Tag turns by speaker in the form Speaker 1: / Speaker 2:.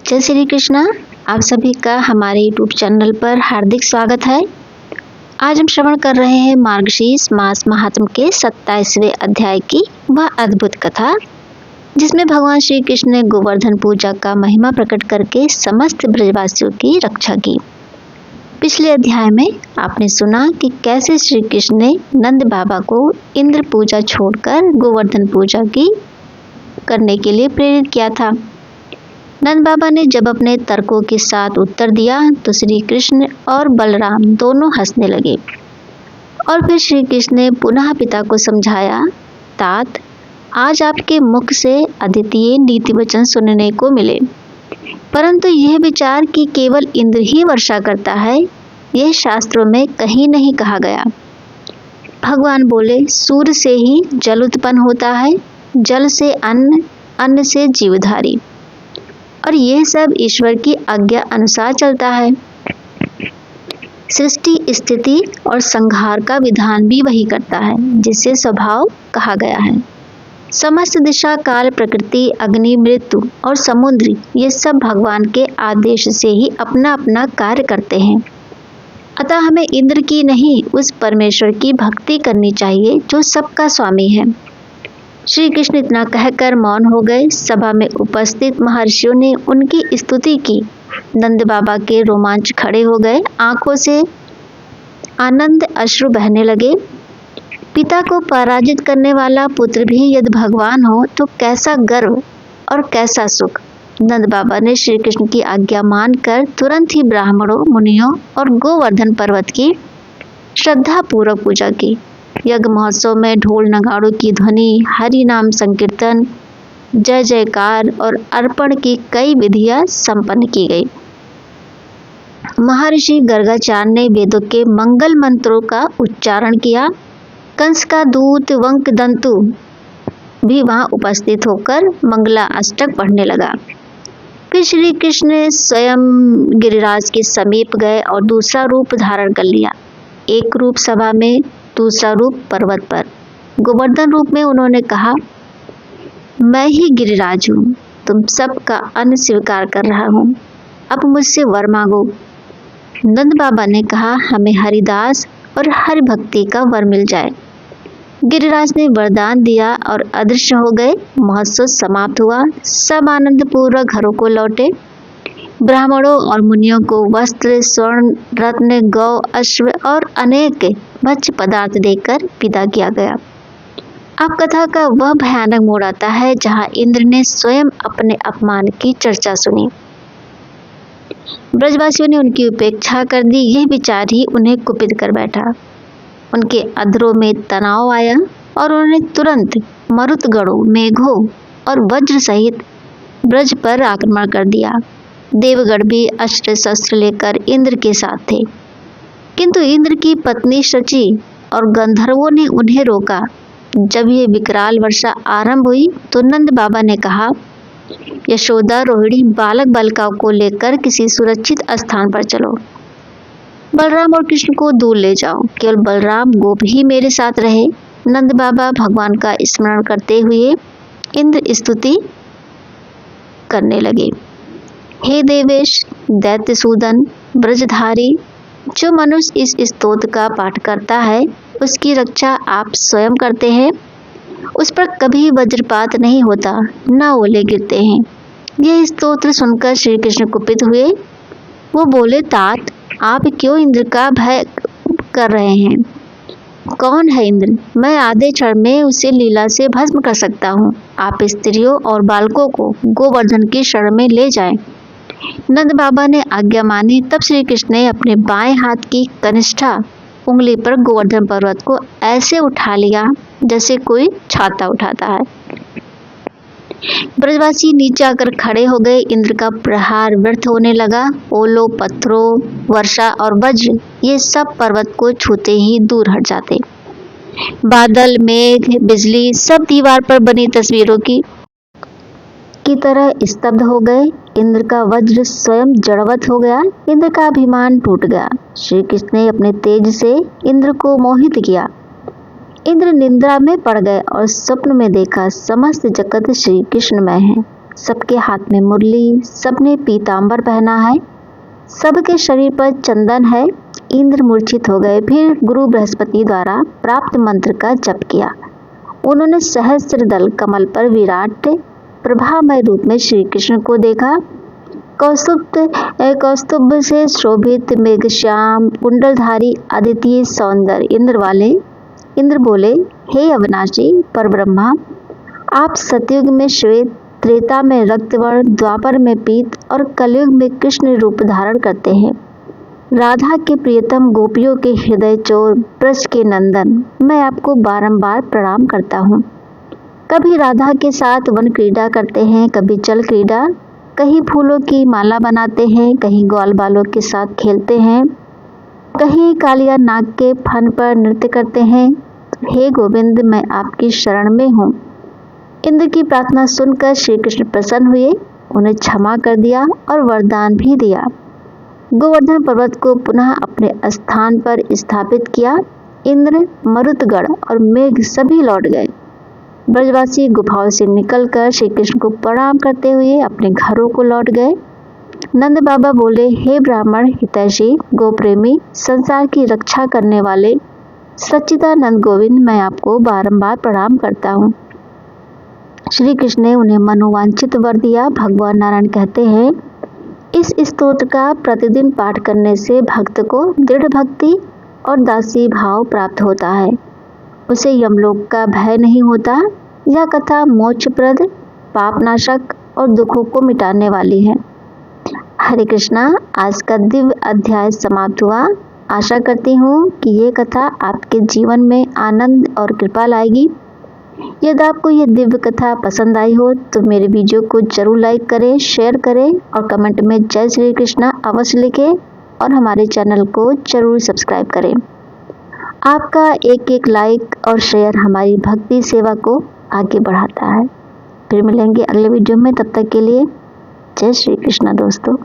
Speaker 1: जय श्री कृष्णा। आप सभी का हमारे YouTube चैनल पर हार्दिक स्वागत है। आज हम श्रवण कर रहे हैं मार्गशीर्ष मास महात्म के 27वें अध्याय की वह अद्भुत कथा, जिसमें भगवान श्री कृष्ण ने गोवर्धन पूजा का महिमा प्रकट करके समस्त ब्रजवासियों की रक्षा की। पिछले अध्याय में आपने सुना कि कैसे श्री कृष्ण ने नंद बाबा को इंद्र पूजा छोड़कर गोवर्धन पूजा की करने के लिए प्रेरित किया था। नंद बाबा ने जब अपने तर्कों के साथ उत्तर दिया तो श्री कृष्ण और बलराम दोनों हंसने लगे और फिर श्री कृष्ण ने पुनः पिता को समझाया, तात आज आपके मुख से अद्वितीय नीति वचन सुनने को मिले, परंतु यह विचार कि केवल इंद्र ही वर्षा करता है, यह शास्त्रों में कहीं नहीं कहा गया। भगवान बोले, सूर्य से ही जल उत्पन्न होता है, जल से अन्न, अन्न से जीवधारी, और यह सब ईश्वर की आज्ञा अनुसार चलता है। सृष्टि, स्थिति और संहार का विधान भी वही करता है, जिसे स्वभाव कहा गया है। समस्त दिशा, काल, प्रकृति, अग्नि, मृत्यु और समुद्र, ये सब भगवान के आदेश से ही अपना अपना कार्य करते हैं। अतः हमें इंद्र की नहीं, उस परमेश्वर की भक्ति करनी चाहिए जो सबका स्वामी है। श्री कृष्ण इतना कहकर मौन हो गए। सभा में उपस्थित महर्षियों ने उनकी स्तुति की। नंद बाबा के रोमांच खड़े हो गए, आंखों से आनंद अश्रु बहने लगे। पिता को पराजित करने वाला पुत्र भी यदि भगवान हो तो कैसा गर्व और कैसा सुख। नंद बाबा ने श्री कृष्ण की आज्ञा मानकर तुरंत ही ब्राह्मणों, मुनियों और गोवर्धन पर्वत की श्रद्धा पूर्वक पूजा की। यज्ञ महोत्सव में ढोल नगाड़ों की ध्वनि, हरि नाम संकीर्तन, जय जयकार और अर्पण की कई विधियां संपन्न की गई। महर्षि गर्गाचार्य ने वेदों के मंगल मंत्रों का उच्चारण किया। कंस का दूत वंकदंतु भी वहां उपस्थित होकर मंगला अष्टक पढ़ने लगा। फिर श्री कृष्ण ने स्वयं गिरिराज के समीप गए और दूसरा रूप धारण कर लिया। एक रूप सभा में, दूसरा रूप पर्वत पर। गोवर्धन रूप में उन्होंने कहा, मैं ही गिरिराज हूँ, तुम सबका अन्न स्वीकार कर रहा हूँ, अब मुझसे वर मांगो। नंद बाबा ने कहा, हमें हरिदास और हरि भक्ति का वर मिल जाए। गिरिराज ने वरदान दिया और अदृश्य हो गए। महोत्सव समाप्त हुआ। सब आनंद पूर्वक घरों को लौटे। ब्राह्मणों और मुनियों को वस्त्र, स्वर्ण, रत्न, गौ, अश्व और अनेक भक्ष्य पदार्थ देकर विदा किया गया। अब कथा का वह भयानक मोड़ आता है जहां इंद्र ने स्वयं अपने अपमान की चर्चा सुनी। ब्रजवासियों ने उनकी उपेक्षा कर दी। यह विचार ही उन्हें कुपित कर बैठा। उनके अधरों में तनाव आया और उन्होंने तुरंत मरुतगणों, मेघों और वज्र सहित ब्रज पर आक्रमण कर दिया। देवगण भी अस्त्र शस्त्र लेकर इंद्र के साथ थे, किंतु इंद्र की पत्नी शची और गंधर्वों ने उन्हें रोका। जब ये विकराल वर्षा आरंभ हुई तो नंद बाबा ने कहा, यशोदा, रोहिणी, बालक बालिकाओं को लेकर किसी सुरक्षित स्थान पर चलो। बलराम और कृष्ण को दूर ले जाओ, केवल बलराम गोप ही मेरे साथ रहे। नंद बाबा भगवान का स्मरण करते हुए इंद्र स्तुति करने लगे। हे देवेश, दैत्यसूदन, ब्रजधारी, जो मनुष्य इस स्तोत्र का पाठ करता है उसकी रक्षा आप स्वयं करते हैं। उस पर कभी वज्रपात नहीं होता, न ओले गिरते हैं। यह स्तोत्र सुनकर श्री कृष्ण कुपित हुए। वो बोले, तात आप क्यों इंद्र का भय कर रहे हैं? कौन है इंद्र? मैं आधे क्षण में उसे लीला से भस्म कर सकता हूँ। आप स्त्रियों और बालकों को गोवर्धन की शरण में ले जाएं। नंद बाबा ने आज्ञा मानी। तब श्री कृष्ण ने अपने बाएं हाथ की कनिष्ठा उंगली पर गोवर्धन पर्वत को ऐसे उठा लिया जैसे कोई छाता उठाता है। ब्रजवासी नीचे आकर खड़े हो गए। इंद्र का प्रहार व्यर्थ होने लगा। ओलों, पत्थरों, वर्षा और वज्र, ये सब पर्वत को छूते ही दूर हट जाते। बादल, मेघ, बिजली सब दीवार पर बनी तस्वीरों की तरह स्तब्ध हो गए। इंद्र का वज्र स्वयं जड़वत हो गया। इंद्र का अभिमान टूट गया। श्री कृष्ण ने अपने तेज से इंद्र को मोहित किया। इंद्र निंद्रा में पड़ गए और स्वप्न में देखा समस्त जगत श्री कृष्णमय है। सबके हाथ में मुरली, सबने पीतांबर पहना है, सबके शरीर पर चंदन है। इंद्र मूर्छित हो गए। फिर गुरु बृहस्पति द्वारा प्राप्त मंत्र का जप किया। उन्होंने सहस्त्र दल कमल पर विराट प्रभामय रूप में श्री कृष्ण को देखा। कौस्तुभ से शोभित मेघश्याम कुंडलधारी अद्वितीय सौंदर्य इंद्र वाले। इंद्र बोले, हे अविनाशी परब्रह्मा, आप सतयुग में श्वेत, त्रेता में रक्तवर्ण, द्वापर में पीत और कलयुग में कृष्ण रूप धारण करते हैं। राधा के प्रियतम, गोपियों के हृदय चोर, ब्रज के नंदन, मैं आपको बारंबार प्रणाम करता हूँ। कभी राधा के साथ वन क्रीड़ा करते हैं, कभी जल क्रीड़ा, कहीं फूलों की माला बनाते हैं, कहीं ग्वाल बालों के साथ खेलते हैं, कहीं कालिया नाग के फन पर नृत्य करते हैं। हे गोविंद, मैं आपकी शरण में हूँ। इंद्र की प्रार्थना सुनकर श्री कृष्ण प्रसन्न हुए, उन्हें क्षमा कर दिया और वरदान भी दिया। गोवर्धन पर्वत को पुनः अपने स्थान पर स्थापित किया। इंद्र, मरुतगण और मेघ सभी लौट गए। ब्रजवासी गुफाओं से निकलकर श्री कृष्ण को प्रणाम करते हुए अपने घरों को लौट गए। नंद बाबा बोले, हे ब्राह्मण हितैषी, गोप्रेमी, संसार की रक्षा करने वाले सच्चिदानंद गोविंद, मैं आपको बारंबार प्रणाम करता हूँ। श्री कृष्ण ने उन्हें मनोवांछित वर दिया। भगवान नारायण कहते हैं, इस स्तोत्र का प्रतिदिन पाठ करने से भक्त को दृढ़ भक्ति और दासी भाव प्राप्त होता है। उसे यमलोक का भय नहीं होता। यह कथा मोक्षप्रद, पापनाशक और दुखों को मिटाने वाली है। हरे कृष्णा। आज का दिव्य अध्याय समाप्त हुआ। आशा करती हूँ कि ये कथा आपके जीवन में आनंद और कृपा लाएगी। यदि आपको ये दिव्य कथा पसंद आई हो तो मेरे वीडियो को जरूर लाइक करें, शेयर करें और कमेंट में जय श्री कृष्णा अवश्य लिखें और हमारे चैनल को जरूर सब्सक्राइब करें। आपका एक एक लाइक और शेयर हमारी भक्ति सेवा को आगे बढ़ाता है। फिर मिलेंगे अगले वीडियो में, तब तक के लिए जय श्री कृष्णा दोस्तों।